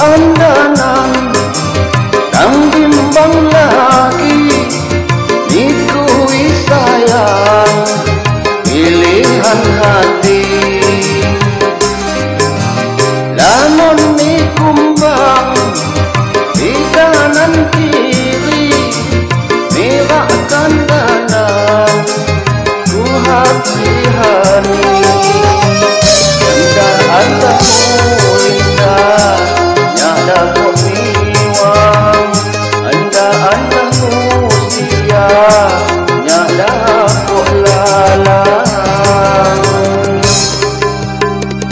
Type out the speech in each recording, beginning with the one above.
andanan dan bimbang lagi, nikui sayang pilihan hati. Lamun mikumbang di kanan kiri, mirak kandanan ku hati-hati. Anda-andamu indah, nyada kok miwang. Anda-andamu sia, nyada kok lalang.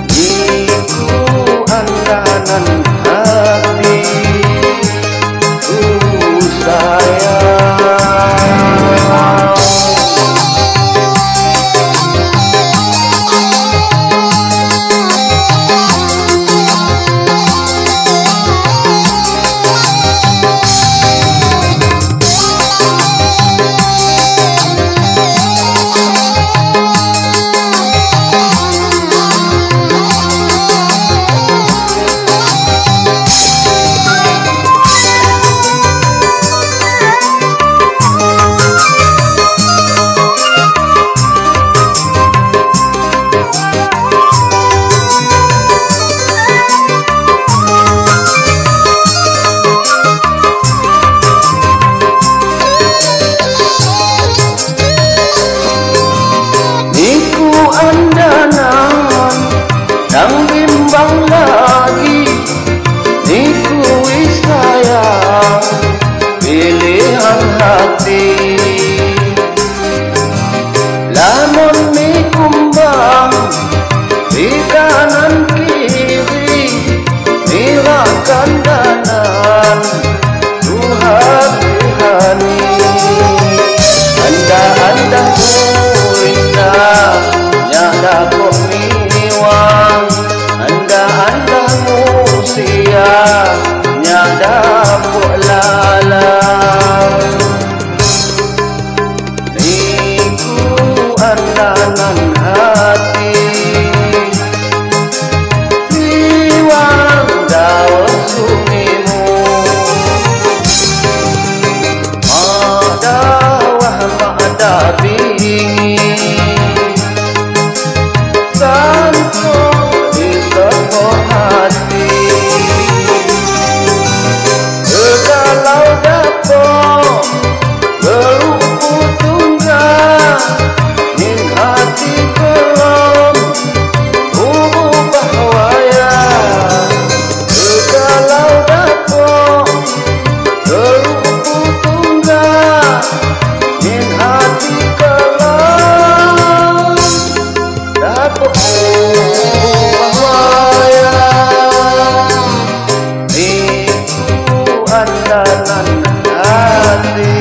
Iku andanan hati ku sayang. Andanan dan bimbang lagi, nikui sayang pilihan hati. Lamun mikumbang di kanan kiri, mirak kandanan ku hati-hati. Anda-andamu indah, nyada kok miwang. Anda-andamu sia, nyada kok lalang. Niku andanan hati, miwang dawa sumimu. Madawah ma'ada bingi, kalau dapat berupu tunggal, ning hati kelam tubuh bahwaya. Kalau dapat berupu tunggal, ning hati kelam dapat bahwaya. Andanan hati